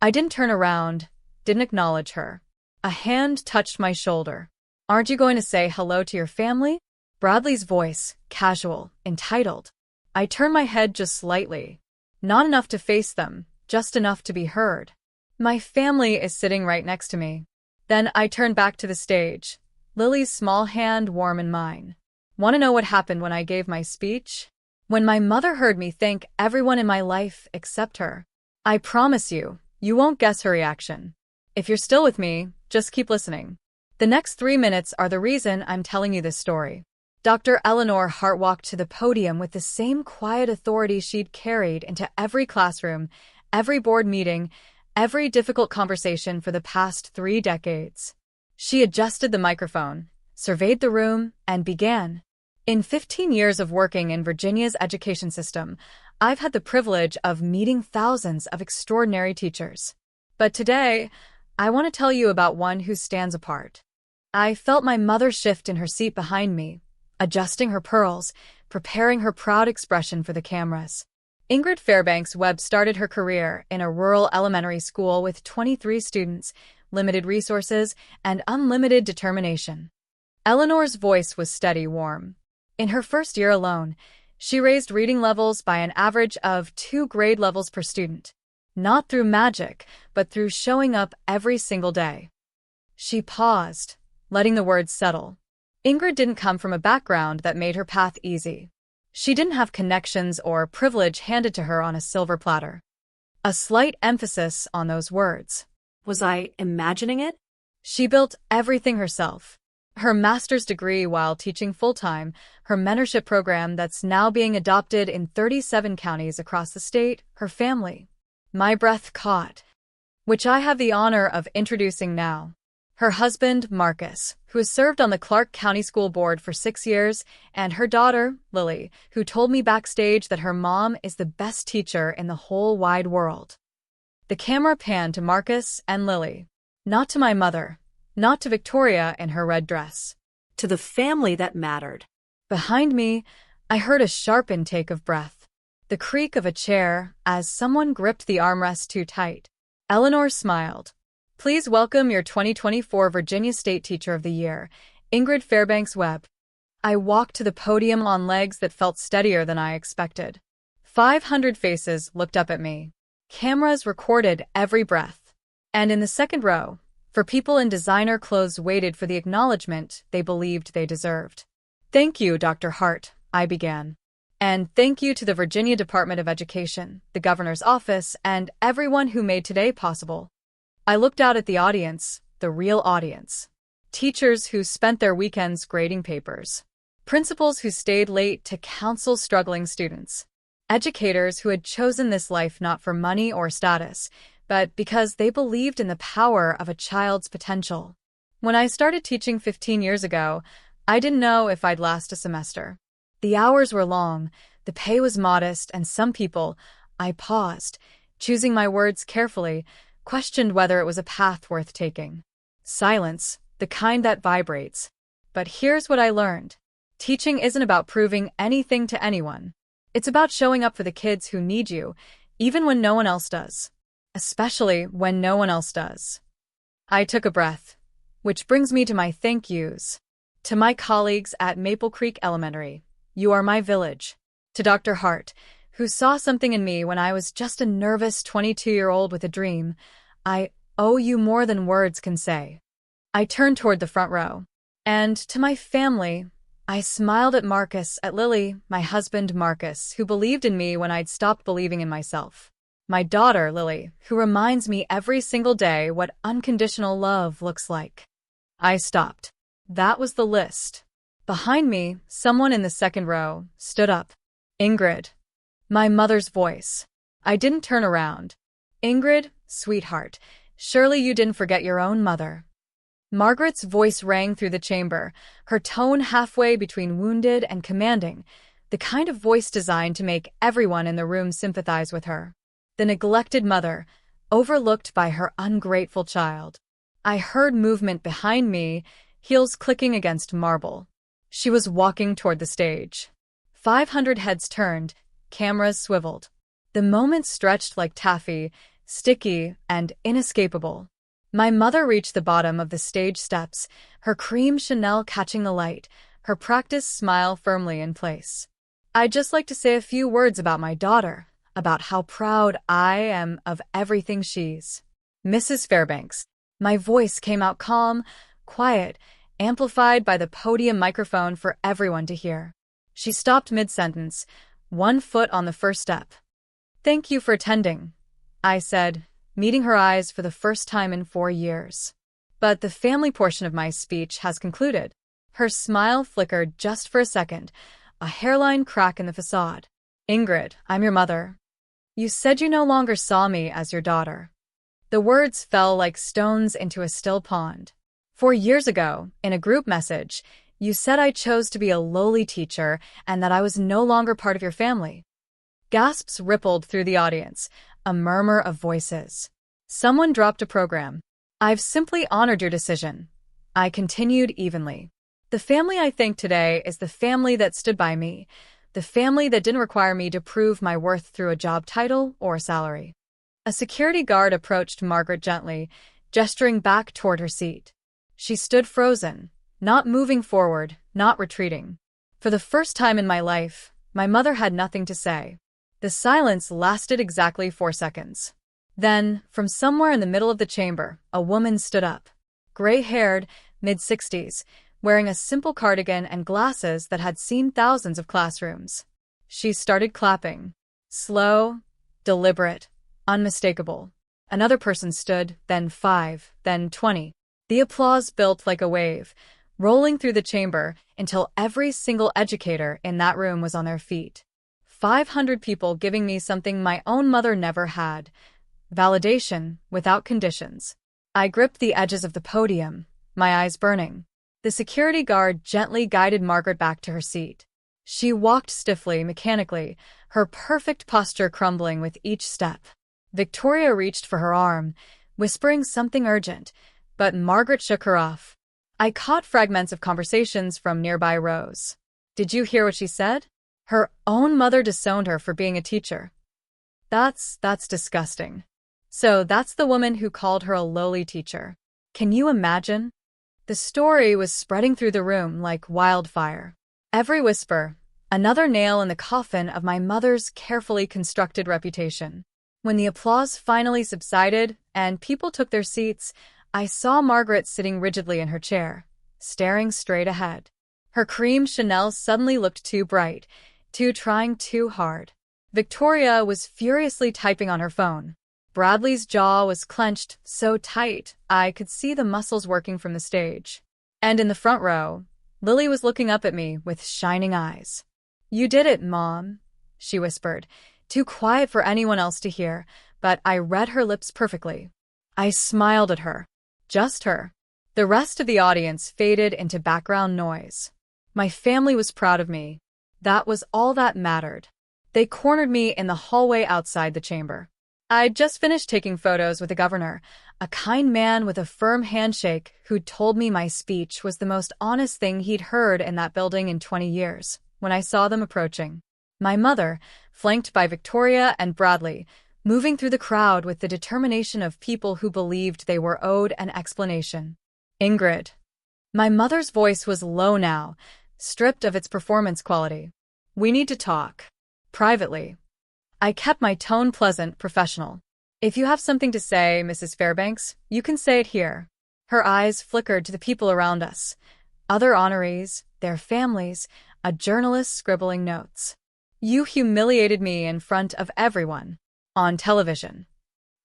I didn't turn around, didn't acknowledge her. A hand touched my shoulder. "Aren't you going to say hello to your family?" Bradley's voice, casual, entitled. I turned my head just slightly. Not enough to face them, just enough to be heard. "My family is sitting right next to me." Then I turned back to the stage, Lily's small hand warm in mine. "Want to know what happened when I gave my speech? When my mother heard me thank everyone in my life except her. I promise you, you won't guess her reaction. If you're still with me, just keep listening. The next 3 minutes are the reason I'm telling you this story." Dr. Eleanor Hart walked to the podium with the same quiet authority she'd carried into every classroom, every board meeting, every difficult conversation for the past 3 decades. She adjusted the microphone, surveyed the room, and began. "In 15 years of working in Virginia's education system, I've had the privilege of meeting thousands of extraordinary teachers. But today, I want to tell you about one who stands apart." I felt my mother shift in her seat behind me, adjusting her pearls, preparing her proud expression for the cameras. Ingrid Fairbanks Webb started her career in a rural elementary school with 23 students, limited resources, and unlimited determination. Eleanor's voice was steady, warm. In her first year alone, she raised reading levels by an average of 2 grade levels per student. Not through magic, but through showing up every single day. She paused, letting the words settle. Ingrid didn't come from a background that made her path easy. She didn't have connections or privilege handed to her on a silver platter. A slight emphasis on those words. Was I imagining it? She built everything herself. Her master's degree while teaching full-time, her mentorship program that's now being adopted in 37 counties across the state, her family. My breath caught. Which I have the honor of introducing now. Her husband, Marcus, who has served on the Clark County School Board for 6 years, and her daughter, Lily, who told me backstage that her mom is the best teacher in the whole wide world. The camera panned to Marcus and Lily. Not to my mother, not to Victoria in her red dress. To the family that mattered. Behind me, I heard a sharp intake of breath. The creak of a chair as someone gripped the armrest too tight. Eleanor smiled. "Please welcome your 2024 Virginia State Teacher of the Year, Ingrid Fairbanks Webb." I walked to the podium on legs that felt steadier than I expected. 500 faces looked up at me. Cameras recorded every breath. And in the second row, for people in designer clothes waited for the acknowledgement they believed they deserved. "Thank you, Dr. Hart," I began. "And thank you to the Virginia Department of Education, the Governor's Office, and everyone who made today possible." I looked out at the audience, the real audience. Teachers who spent their weekends grading papers. Principals who stayed late to counsel struggling students. Educators who had chosen this life not for money or status, but because they believed in the power of a child's potential. When I started teaching 15 years ago, I didn't know if I'd last a semester. The hours were long, the pay was modest, and some people, I paused, choosing my words carefully, questioned whether it was a path worth taking. Silence, the kind that vibrates. But here's what I learned. Teaching isn't about proving anything to anyone. It's about showing up for the kids who need you, even when no one else does. Especially when no one else does. I took a breath, which brings me to my thank yous. To my colleagues at Maple Creek Elementary, you are my village. To Dr. Hart, who saw something in me when I was just a nervous 22-year-old with a dream, I owe you more than words can say. I turned toward the front row. And to my family, I smiled at Marcus, at Lily, my husband Marcus, who believed in me when I'd stopped believing in myself. My daughter, Lily, who reminds me every single day what unconditional love looks like. I stopped. That was the list. Behind me, someone in the second row stood up. Ingrid. My mother's voice. I didn't turn around. Ingrid, sweetheart, surely you didn't forget your own mother. Margaret's voice rang through the chamber, her tone halfway between wounded and commanding. the kind of voice designed to make everyone in the room sympathize with her. The neglected mother, overlooked by her ungrateful child. I heard movement behind me, heels clicking against marble. She was walking toward the stage. 500 heads turned, cameras swiveled. The moment stretched like taffy, sticky and inescapable. My mother reached the bottom of the stage steps, her cream Chanel catching the light, her practiced smile firmly in place. I'd just like to say a few words about my daughter, about how proud I am of everything she's. Mrs. Fairbanks. My voice came out calm, quiet, amplified by the podium microphone for everyone to hear. She stopped mid-sentence, one foot on the first step. "Thank you for attending," I said, meeting her eyes for the first time in 4 years. But the family portion of my speech has concluded. Her smile flickered just for a second, a hairline crack in the facade. "Ingrid, I'm your mother. You said you no longer saw me as your daughter." The words fell like stones into a still pond. 4 years ago, in a group message, you said I chose to be a lowly teacher and that I was no longer part of your family. Gasps rippled through the audience, a murmur of voices. Someone dropped a program. "I've simply honored your decision," I continued evenly. "The family I thank today is the family that stood by me, the family that didn't require me to prove my worth through a job title or salary." A security guard approached Margaret gently, gesturing back toward her seat. She stood frozen, not moving forward, not retreating. For the first time in my life, my mother had nothing to say. The silence lasted exactly 4 seconds. Then, from somewhere in the middle of the chamber, a woman stood up. Gray-haired, mid-60s, wearing a simple cardigan and glasses that had seen thousands of classrooms. She started clapping. Slow, deliberate, unmistakable. Another person stood, then 5, then 20. The applause built like a wave, rolling through the chamber until every single educator in that room was on their feet. 500 people giving me something my own mother never had. Validation without conditions. I gripped the edges of the podium, my eyes burning. The security guard gently guided Margaret back to her seat. She walked stiffly, mechanically, her perfect posture crumbling with each step. Victoria reached for her arm, whispering something urgent, but Margaret shook her off. I caught fragments of conversations from nearby rows. "Did you hear what she said? Her own mother disowned her for being a teacher. That's disgusting. So that's the woman who called her a lowly teacher. Can you imagine?" The story was spreading through the room like wildfire. Every whisper, another nail in the coffin of my mother's carefully constructed reputation. When the applause finally subsided and people took their seats, I saw Margaret sitting rigidly in her chair, staring straight ahead. Her cream Chanel suddenly looked too bright, trying too hard. Victoria was furiously typing on her phone. Bradley's jaw was clenched so tight I could see the muscles working from the stage. And in the front row, Lily was looking up at me with shining eyes. "You did it, Mom," she whispered, too quiet for anyone else to hear, but I read her lips perfectly. I smiled at her. Just her. The rest of the audience faded into background noise. My family was proud of me. That was all that mattered. They cornered me in the hallway outside the chamber. I'd just finished taking photos with the governor, a kind man with a firm handshake who'd told me my speech was the most honest thing he'd heard in that building in 20 years, when I saw them approaching. My mother, flanked by Victoria and Bradley, moving through the crowd with the determination of people who believed they were owed an explanation. "Ingrid." My mother's voice was low now, stripped of its performance quality. "We need to talk. Privately." I kept my tone pleasant, professional. "If you have something to say, Mrs. Fairbanks, you can say it here." Her eyes flickered to the people around us. Other honorees, their families, a journalist scribbling notes. "You humiliated me in front of everyone. On television."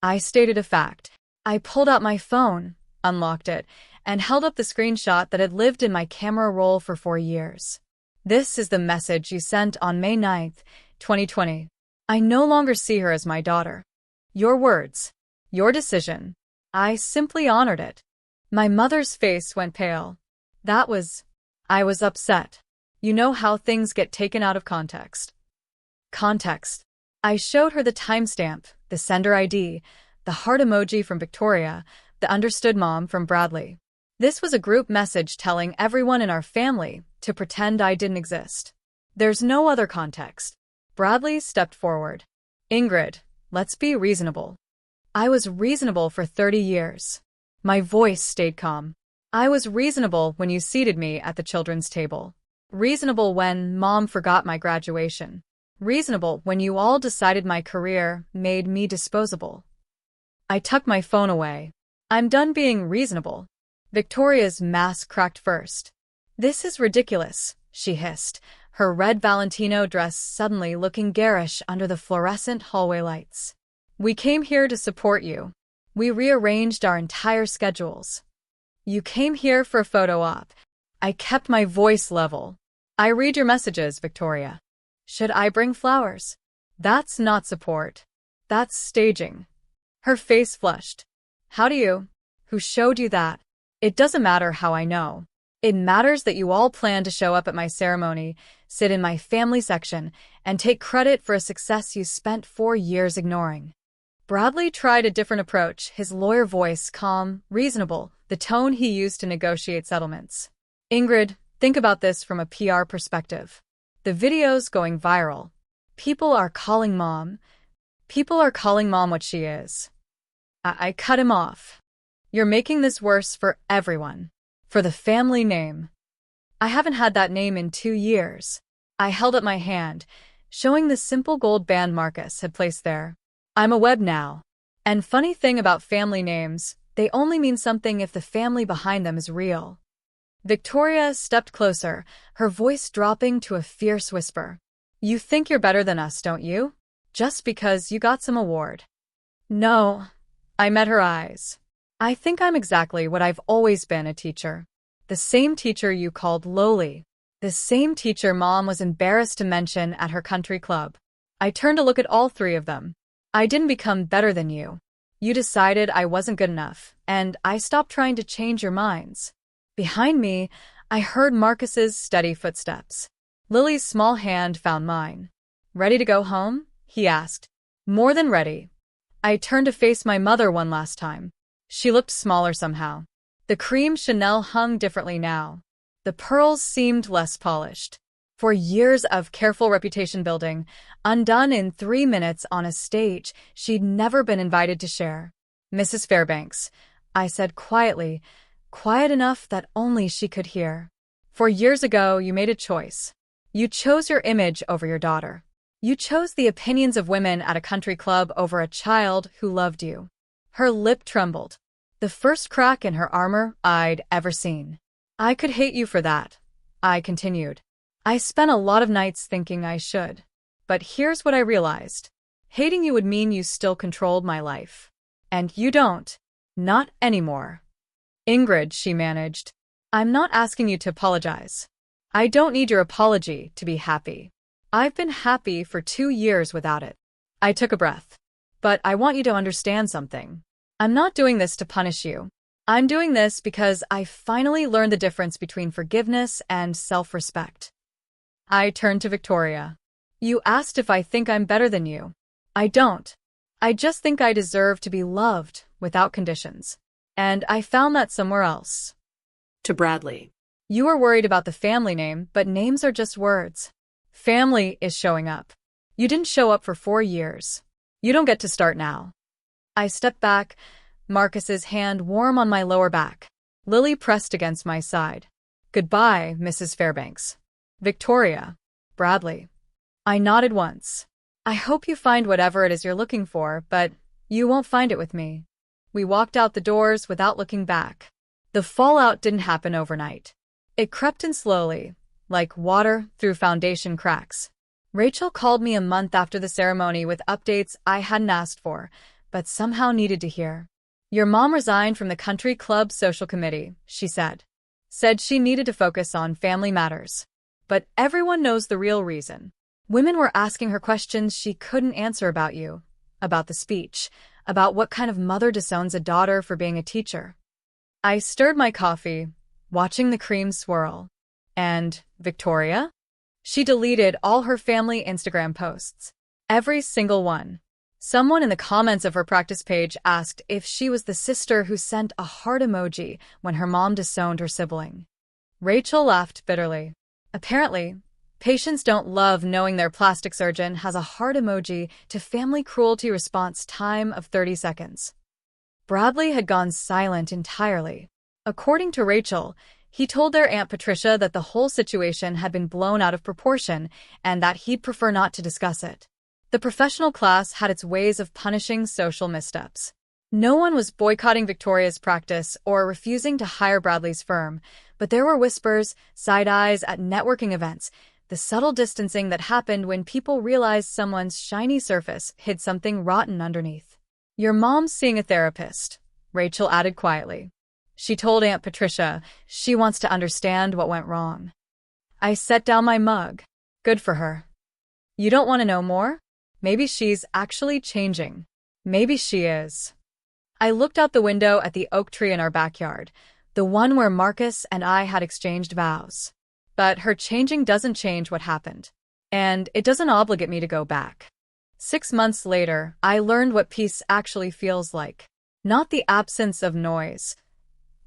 I stated a fact. I pulled out my phone, unlocked it, and held up the screenshot that had lived in my camera roll for 4 years. "This is the message you sent on May 9th, 2020. I no longer see her as my daughter. Your words. Your decision. I simply honored it." My mother's face went pale. I was upset. You know how things get taken out of context. Context. I showed her the timestamp, the sender ID, the heart emoji from Victoria, the understood mom from Bradley. This was a group message telling everyone in our family to pretend I didn't exist. There's no other context. Bradley stepped forward. Ingrid, let's be reasonable. I was reasonable for 30 years. My voice stayed calm. I was reasonable when you seated me at the children's table. Reasonable when Mom forgot my graduation. Reasonable when you all decided my career made me disposable. I tucked my phone away. I'm done being reasonable. Victoria's mask cracked first. This is ridiculous, she hissed, her red Valentino dress suddenly looking garish under the fluorescent hallway lights. We came here to support you. We rearranged our entire schedules. You came here for a photo op. I kept my voice level. I read your messages, Victoria. Should I bring flowers? That's not support. That's staging. Her face flushed. How do you? Who showed you that? It doesn't matter how I know. It matters that you all plan to show up at my ceremony, sit in my family section, and take credit for a success you spent 4 years ignoring. Bradley tried a different approach, his lawyer voice calm, reasonable, the tone he used to negotiate settlements. Ingrid, think about this from a PR perspective. The video's going viral. People are calling Mom what she is. I cut him off. You're making this worse for everyone. For the family name. I haven't had that name in 2 years. I held up my hand, showing the simple gold band Marcus had placed there. I'm a web now. And funny thing about family names, they only mean something if the family behind them is real. Victoria stepped closer, her voice dropping to a fierce whisper. You think you're better than us, don't you? Just because you got some award. No. I met her eyes. I think I'm exactly what I've always been, a teacher. The same teacher you called lowly. The same teacher Mom was embarrassed to mention at her country club. I turned to look at all 3 of them. I didn't become better than you. You decided I wasn't good enough, and I stopped trying to change your minds. Behind me, I heard Marcus's steady footsteps. Lily's small hand found mine. Ready to go home? He asked. More than ready. I turned to face my mother one last time. She looked smaller somehow. The cream Chanel hung differently now. The pearls seemed less polished. For years of careful reputation building, undone in 3 minutes on a stage she'd never been invited to share. Mrs. Fairbanks, I said quietly, quiet enough that only she could hear. 4 years ago, you made a choice. You chose your image over your daughter. You chose the opinions of women at a country club over a child who loved you. Her lip trembled. The first crack in her armor I'd ever seen. I could hate you for that, I continued. I spent a lot of nights thinking I should. But here's what I realized. Hating you would mean you still controlled my life. And you don't. Not anymore. Ingrid, she managed. I'm not asking you to apologize. I don't need your apology to be happy. I've been happy for 2 years without it. I took a breath. But I want you to understand something. I'm not doing this to punish you. I'm doing this because I finally learned the difference between forgiveness and self-respect. I turned to Victoria. You asked if I think I'm better than you. I don't. I just think I deserve to be loved without conditions. And I found that somewhere else. To Bradley. You were worried about the family name, but names are just words. Family is showing up. You didn't show up for 4 years. You don't get to start now. I stepped back, Marcus's hand warm on my lower back. Lily pressed against my side. Goodbye, Mrs. Fairbanks. Victoria. Bradley. I nodded once. I hope you find whatever it is you're looking for, but you won't find it with me. We walked out the doors without looking back. The fallout didn't happen overnight. It crept in slowly, like water through foundation cracks. Rachel called me a month after the ceremony with updates I hadn't asked for, but somehow needed to hear. Your mom resigned from the country club social committee, she said. Said she needed to focus on family matters. But everyone knows the real reason. Women were asking her questions she couldn't answer about you, about the speech, about what kind of mother disowns a daughter for being a teacher. I stirred my coffee, watching the cream swirl. And Victoria? She deleted all her family Instagram posts. Every single one. Someone in the comments of her practice page asked if she was the sister who sent a heart emoji when her mom disowned her sibling. Rachel laughed bitterly. Apparently, patients don't love knowing their plastic surgeon has a heart emoji to family cruelty response time of 30 seconds. Bradley had gone silent entirely. According to Rachel, he told their Aunt Patricia that the whole situation had been blown out of proportion and that he'd prefer not to discuss it. The professional class had its ways of punishing social missteps. No one was boycotting Victoria's practice or refusing to hire Bradley's firm, but there were whispers, side eyes at networking events, the subtle distancing that happened when people realized someone's shiny surface hid something rotten underneath. "Your mom's seeing a therapist," Rachel added quietly. "She told Aunt Patricia she wants to understand what went wrong." I set down my mug. Good for her. You don't want to know more? Maybe she's actually changing. Maybe she is. I looked out the window at the oak tree in our backyard, the one where Marcus and I had exchanged vows. But her changing doesn't change what happened. And it doesn't obligate me to go back. 6 months later, I learned what peace actually feels like. Not the absence of noise.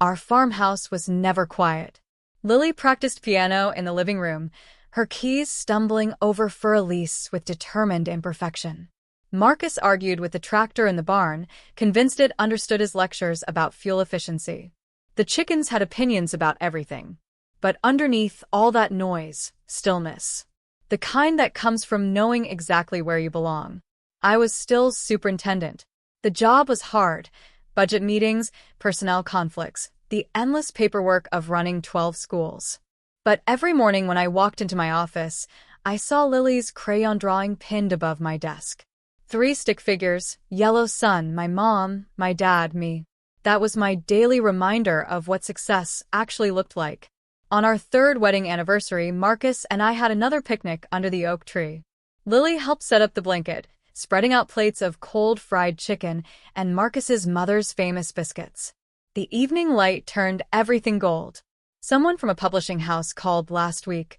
Our farmhouse was never quiet. Lily practiced piano in the living room, her keys stumbling over for a lease with determined imperfection. Marcus argued with the tractor in the barn, convinced it understood his lectures about fuel efficiency. The chickens had opinions about everything. But underneath all that noise, stillness. The kind that comes from knowing exactly where you belong. I was still superintendent. The job was hard. Budget meetings, personnel conflicts, the endless paperwork of running 12 schools. But every morning when I walked into my office, I saw Lily's crayon drawing pinned above my desk. 3 stick figures, yellow sun, my mom, my dad, me. That was my daily reminder of what success actually looked like. On our 3rd wedding anniversary, Marcus and I had another picnic under the oak tree. Lily helped set up the blanket, spreading out plates of cold fried chicken and Marcus's mother's famous biscuits. The evening light turned everything gold. Someone from a publishing house called last week.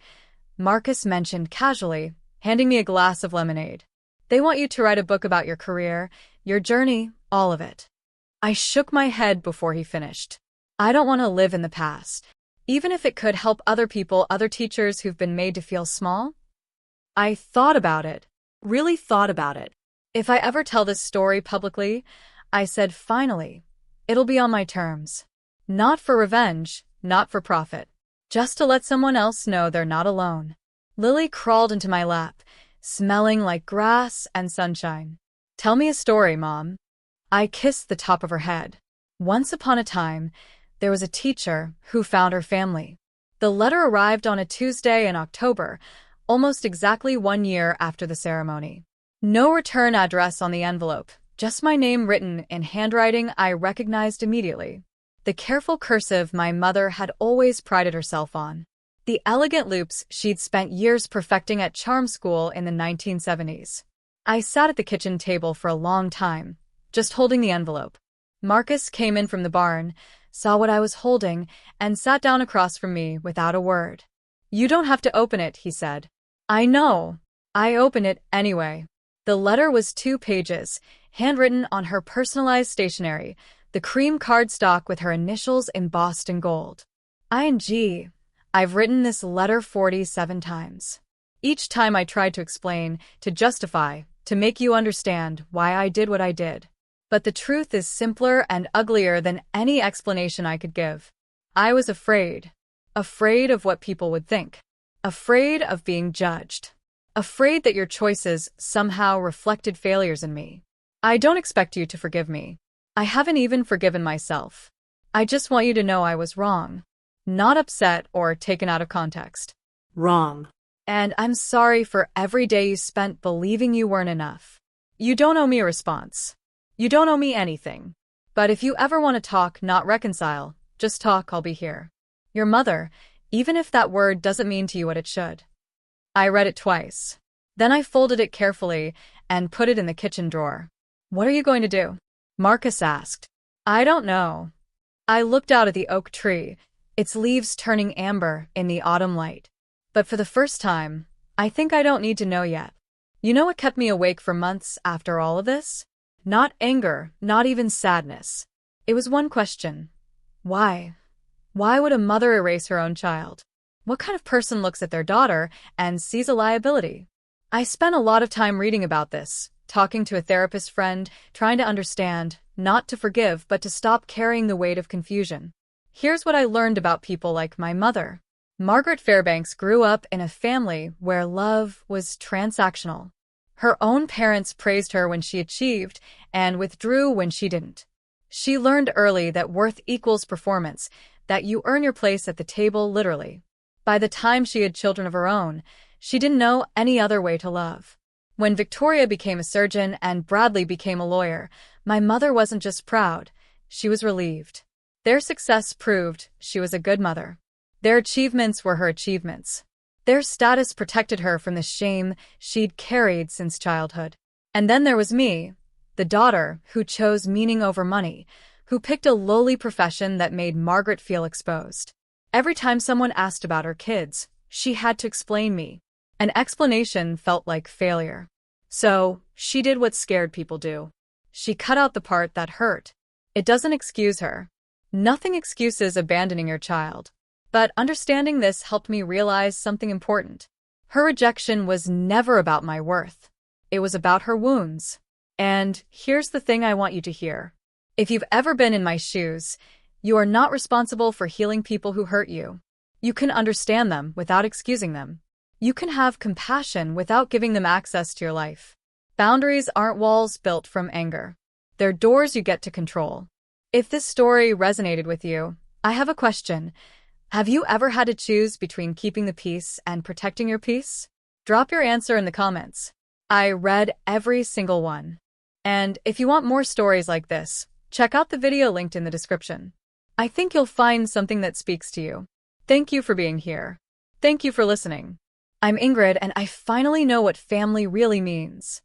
Marcus mentioned casually, handing me a glass of lemonade. "They want you to write a book about your career, your journey, all of it." I shook my head before he finished. I don't want to live in the past. Even if it could help other people, other teachers who've been made to feel small? I thought about it. Really thought about it. If I ever tell this story publicly, I said finally, it'll be on my terms. Not for revenge, not for profit. Just to let someone else know they're not alone. Lily crawled into my lap, smelling like grass and sunshine. "Tell me a story, Mom." I kissed the top of her head. Once upon a time, there was a teacher who found her family. The letter arrived on a Tuesday in October, almost exactly 1 year after the ceremony. No return address on the envelope, just my name written in handwriting I recognized immediately. The careful cursive my mother had always prided herself on. The elegant loops she'd spent years perfecting at charm school in the 1970s. I sat at the kitchen table for a long time, just holding the envelope. Marcus came in from the barn, saw what I was holding, and sat down across from me without a word. "You don't have to open it," he said. "I know." I opened it anyway. The letter was 2 pages, handwritten on her personalized stationery, the cream cardstock with her initials embossed in gold. ING. I've written this letter 47 times. Each time I tried to explain, to justify, to make you understand why I did what I did. But the truth is simpler and uglier than any explanation I could give. I was afraid. Afraid of what people would think. Afraid of being judged. Afraid that your choices somehow reflected failures in me. I don't expect you to forgive me. I haven't even forgiven myself. I just want you to know I was wrong. Not upset or taken out of context. Wrong. And I'm sorry for every day you spent believing you weren't enough. You don't owe me a response. You don't owe me anything. But if you ever want to talk, not reconcile, just talk, I'll be here. Your mother, even if that word doesn't mean to you what it should. I read it twice. Then I folded it carefully and put it in the kitchen drawer. What are you going to do? Marcus asked. I don't know. I looked out at the oak tree, its leaves turning amber in the autumn light. But for the first time, I think I don't need to know yet. You know what kept me awake for months after all of this? Not anger, not even sadness. It was one question. Why? Why would a mother erase her own child? What kind of person looks at their daughter and sees a liability? I spent a lot of time reading about this, talking to a therapist friend, trying to understand, not to forgive, but to stop carrying the weight of confusion. Here's what I learned about people like my mother. Margaret Fairbanks grew up in a family where love was transactional. Her own parents praised her when she achieved and withdrew when she didn't. She learned early that worth equals performance, that you earn your place at the table literally. By the time she had children of her own, she didn't know any other way to love. When Victoria became a surgeon and Bradley became a lawyer, my mother wasn't just proud, she was relieved. Their success proved she was a good mother. Their achievements were her achievements. Their status protected her from the shame she'd carried since childhood. And then there was me, the daughter who chose meaning over money, who picked a lowly profession that made Margaret feel exposed. Every time someone asked about her kids, she had to explain me. An explanation felt like failure. So, she did what scared people do. She cut out the part that hurt. It doesn't excuse her. Nothing excuses abandoning your child. But understanding this helped me realize something important. Her rejection was never about my worth. It was about her wounds. And here's the thing I want you to hear. If you've ever been in my shoes, you are not responsible for healing people who hurt you. You can understand them without excusing them. You can have compassion without giving them access to your life. Boundaries aren't walls built from anger. They're doors you get to control. If this story resonated with you, I have a question. Have you ever had to choose between keeping the peace and protecting your peace? Drop your answer in the comments. I read every single one. And if you want more stories like this, check out the video linked in the description. I think you'll find something that speaks to you. Thank you for being here. Thank you for listening. I'm Ingrid, and I finally know what family really means.